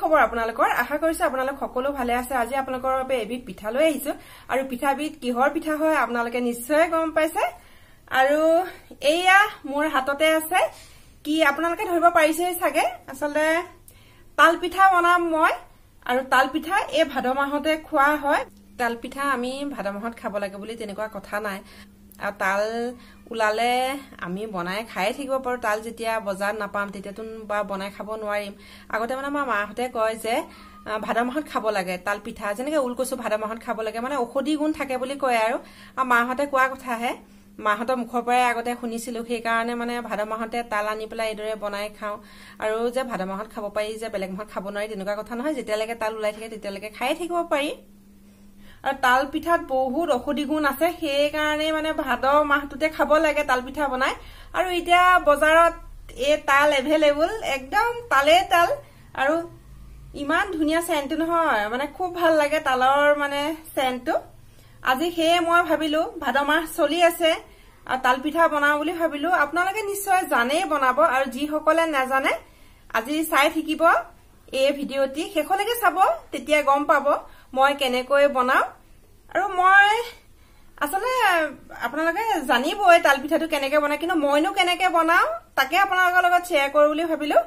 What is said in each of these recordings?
খবৰ আপোনালোকৰ আশা কৰিছো আপোনালোক সকলো ভালে আছে আজি আপোনালোকৰ বাবে এবিধ পিঠা লৈ আহিছো আৰু পিঠাবিধ কিহৰ পিঠা হয় আপোনালোকে নিশ্চয় গম পাইছে আৰু এয়া মোৰ হাততে আছে কি আপোনালোকে ধৰিব পাৰিছে চাগে আসলে তাল পিঠা বনাম মই আৰু তাল পিঠা এই ভাদ মাহতে খোৱা হয় তাল পিঠা আমি ভাদ মাহত খাব লাগে বুলি তেনেকুৱা কথা নাই আৰু তাল উলালে আমি বনাই খাই থাকিব পাৰো তাল যেতিয়া বজাৰ নাপাম তেতিয়াতুন বা বনাই খাব নোৱাৰিম আগতে মানে আমাৰ মাহঁতে কয় যে ভাদ মাহত খাব লাগে তাল পিঠা যেনেকৈ উলকচু ভাদ মাহত খাব লাগে মানে ঔষধি গুণ থাকে বুলি কয় আৰু মাহঁতে কোৱা কথাহে মাহঁতৰ মুখৰ পৰাই আগতে শুনিছিলো সেই কাৰণে মানে ভাদ মাহতে তাল আনি পেলাই এইদৰে বনাই খাওঁ আৰু যে ভাদ মাহত খাব পাৰি যে বেলেগ মাহত খাব নোৱাৰি তেনেকুৱা কথা নহয় যেতিয়ালৈকে তাল ওলাই থাকে তেতিয়ালৈকে খাই থাকিব পাৰি আৰু তাল পিঠাত বহুত ঔষধি গুণ আছে সেই কাৰণে মানে ভাদ মাহটোতে খাব লাগে তাল পিঠা বনাই আৰু এতিয়া বজাৰত এই তাল এভেইলেবল একদম তালে তাল আৰু ইমান ধুনীয়া সেন্ট নহয় মানে খুব ভাল লাগে তালৰ মানে সেন্টটো আজি হে মই ভাবিলো ভাদ মাহ চলি আছে আৰু তাল পিঠা বনাও বুলি ভাবিলো আপোনালোকে নিশ্চয় জানেই বনাব আৰু যি সকলে নাজানে আজি চাই থাকিব এই ভিডিওটি শেষলৈকে চাব তেতিয়া গম পাব মই কেনেকৈ বনাও আৰু মই আসলে আপোনালোকে জানিবই তাল পিঠাটো কেনেকৈ বনাই কিন্তু মইনো কেনেকৈ বনাও তাকে আপোনালোকৰ লগত শ্বেয়াৰ কৰো বুলি ভাবিলো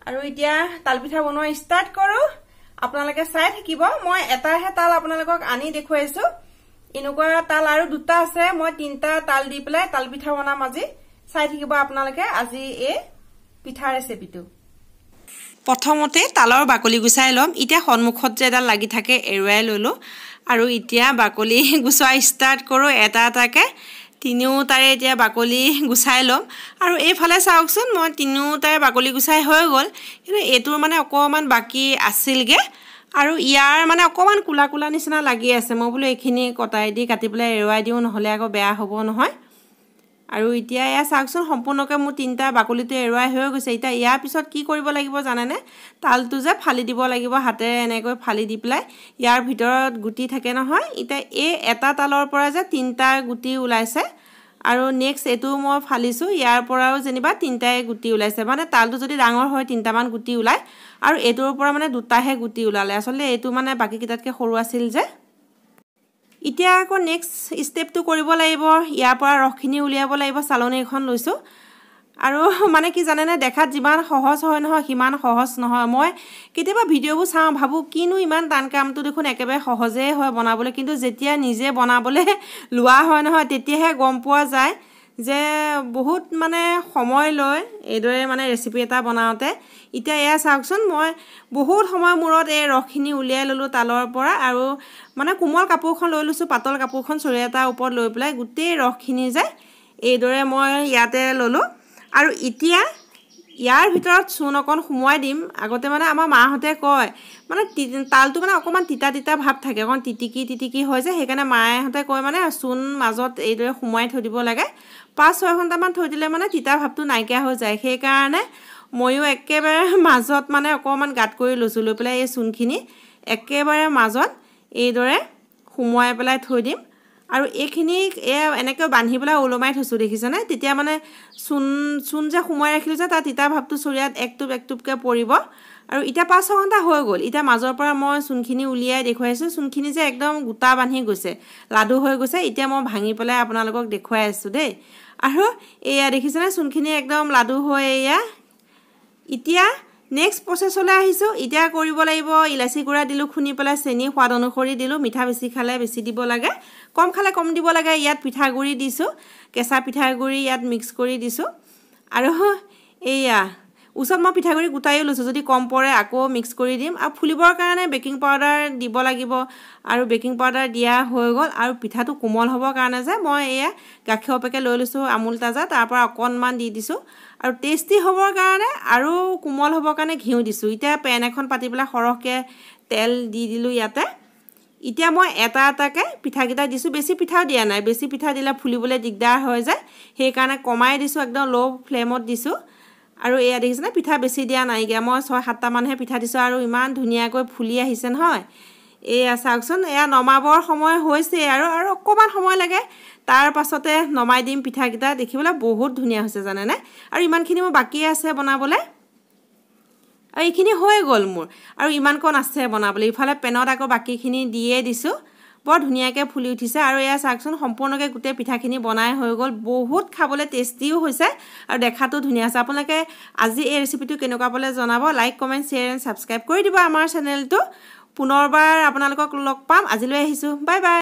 আৰু এতিয়া তাল পিঠা বনোৱা ষ্টাৰ্ট কৰো আপোনালোকে চাই থাকিব মই এটাহে তাল আপোনালোকক আনি দেখুৱাইছো এনেকুৱা তাল আৰু দুটা আছে মই তিনটা তাল দি পেলাই তাল পিঠা বনাম আজি চাই থাকিব আপোনালোকে আজি এই পিঠা ৰেচিপিটো প্ৰথমতে তালৰ বাকলি গুছাই লম এতিয়া সন্মুখত যে এডাল লাগি থাকে এৰুৱাই ললো আৰু এতিয়া বাকলি গুছাই ষ্টাৰ্ট কৰো এটা এটাকে তিনিওটাৰে এতিয়া বাকলি গুছাই লম আৰু এইফালে চাওকচোন মই তিনিওটাৰে বাকলি গুছাই হৈ গল কিন্তু এটোৰ মানে অকমান বাকি আছিলগে আৰু ইয়াৰ মানে অকমান কুলা কুলা নিচিনা লাগি আছে মই বলো এইখিনি কটাই দি কাটি পেলাই এৰুৱাই দিও নহলে আকৌ বেয়া হ'ব নহয় আৰু এতিয়া এয়া চাওকচোন সম্পূৰ্ণকৈ মোৰ তিনটা বাকলিটো এৰুৱাই হৈ গৈছে এতিয়া ইয়াৰ পিছত কি কৰিব লাগিব জানেনে তালটো যে ফালি দিব লাগিব হাতেৰে এনেকৈ ফালি দি পেলাই ইয়াৰ ভিতৰত গুটি থাকে নহয় এতিয়া এই এটা তালৰ পৰা যে তিনটা গুটি ওলাইছে আৰু নেক্সট এটো মই ফালিছো ইয়াৰ পৰাও যেনিবা তিনটাই গুটি ওলাইছে মানে তালটো যদি ডাঙৰ হয় তিনটামান গুটি ওলাই আৰু এটোৰ পৰা মানে দুটাহে গুটি ওলালে আসলে এটো মানে বাকি কিটাতকে সৰু আছিল যে এতিয়া আকৌ নেক্সট স্টেপটো কৰিব লাগিব ইয়াৰ পৰা ৰসখিনি উলিয়াব লাগিব চালনী এখন লৈছো আৰু মানে কি জানেনে দেখাত যিমান সহজ হয় নহয় সিমান সহজ নহয় মই কেতিয়াবা ভিডিওবোৰ চাওঁ ভাবো কিনো ইমান টান কামটো দেখোন একেবাৰে সহজে হয় বনাবলৈ কিন্তু যেতিয়া নিজে বনাবলৈ লোৱা হয় নহয় তেতিয়াহে গম পোৱা যায় যে বহুত মানে সময় লয় এইদৰে মানে ৰেচিপি এটা বনাওতে এতিয়া এয়া চাওকচোন মই বহুত সময় মূৰত এই ৰসখিনি উলিয়াই ললো তালৰ পৰা আৰু মানে কোমল কাপোৰখন লৈ লৈছো পাতল কাপোৰখন চৰিয়া এটাৰ ওপৰত লৈ পেলাই গোটেই ৰসখিনি যে এইদৰে মই ইয়াতে ললো আৰু এতিয়া ইয়াৰ ভিতৰত চূণ অকণ সুমুৱাই দিম আগতে মানে আমাৰ মাহঁতে কয় মানে তালটো মানে অকমান তিতা তিতা ভাব থাকে অকণ তিতিকি হয় যে সেইকাৰণে মায়েহঁতে কয় মানে চূণ মাজত এইদৰে সুমুৱাই থৈ দিব লাগে 5-6 ঘণ্টামান থৈ দিলে মানে তিতা ভাবটো নাইকিয়া হৈ যায় সেইকাৰণে ময়ো একেবাৰে মাজত মানে অকমান গাত কৰি লৈছো লৈ পেলাই এই চূণখিনি একেবাৰে মাজত এইদৰে সুমুৱাই পেলাই থৈ দিম আৰু এইখিনি এনেকৈ বান্ধি পেলাই ওলমাই থৈছো দেখিছানে তেতিয়া মানে চূণ যে সুমুৱাই ৰাখিলো যে তাৰ তিতা ভাবটো চৰিয়াত একটুপকে পৰিব আৰু এতিয়া 5-6 ঘণ্টা হৈ গ'ল এতিয়া মাজৰ পৰা মই চূণখিনি উলিয়াই দেখুৱাইছো চূণখিনি যে একদম গোটা বান্ধি গৈছে লাডু হৈ গৈছে এতিয়া মই ভাঙি পেলাই আপোনালোকক দেখুৱাই আছো দেই আৰু এয়া দেখিছানে চূণখিনি একদম লাডু হৈ এয়া এতিয়া নেক্সট প্ৰসেছলৈ আহিছো এতিয়া কৰিব লাগিব ইলাচি গুড়া দিলো খুনি পেলাই চেনি সোৱাদ অনুসৰি দিলো মিঠা বেছি খালে বেছি দিব লাগে কম খালে কম দিব লাগে ইয়াত পিঠাগুৰি দিছো কেঁচা পিঠাগুৰি ইয়াত মিক্স কৰি দিছো আৰু এয়া উচত মই পিঠাগুৰি গুটাইও লৈছো যদি কম পৰে আকৌ মিক্স কৰি দিম আৰু ফুলিবৰ কাৰণে বেকিং পাউডাৰ দিব লাগিব আৰু বেকিং পাউডাৰ দিয়া হৈ গ'ল আৰু পিঠাটো কোমল হ'বৰ কাৰণে যে মই এয়া গাখীৰ অপেকে লৈ লৈছো আমুল তাজা তাৰ পৰা অকণমান দি দিছো আৰু টেষ্টি হ'বৰ কাৰণে আৰু কোমল হ'বৰ কাৰণে ঘিউ দিছো এতিয়া পেন এখন পাতি পেলাই সৰহকৈ তেল দি দিলো ইয়াতে এতিয়া মই এটা এটাকে পিঠাকিটা দিছো বেছি পিঠাও দিয়া নাই বেছি পিঠা দিলে ফুলিবলৈ দিগদাৰ হৈ যায় সেইকাৰণে কমাই দিছো একদম লো ফ্লেমত দিছো আৰু এয়া দেখিছেনে পিঠা বেছি দিয়া নাইকিয়া মই 6-7টা মানহে পিঠা দিছো আৰু ইমান ধুনীয়াকৈ ফুলি আহিছে নহয় এয়া চাওকচোন এয়া নমাবৰ সময় হৈছে আৰু অকমান সময় লাগে তাৰ পাছতে নমাই দিম পিঠাকিটা দেখিবলৈ বহুত ধুনীয়া হৈছে জানেনে আৰু ইমানখিনি মোৰ বাকি আছে বনাবলৈ আৰু এইখিনি হৈ গ'ল মোৰ আৰু ইমানকণ আছে বনাবলৈ ইফালে পেনত আকৌ বাকীখিনি দিয়ে দিছোঁ বৰ ধুনীয়াকৈ ফুলি উঠিছে আৰু এয়া চাওকচোন সম্পূৰ্ণকৈ গোটেই পিঠাখিনি বনাই হৈ গ'ল বহুত খাবলৈ টেষ্টিও হৈছে আৰু দেখাতো ধুনীয়া আছে আপোনালোকে আজি এই ৰেচিপিটো কেনেকুৱা পালে জনাব like comment share and subscribe কৰি দিব আমাৰ চেনেলটো পুনৰবাৰ আপোনালোকক লগ পাম আজিলৈ আহিছোঁ বাই বাই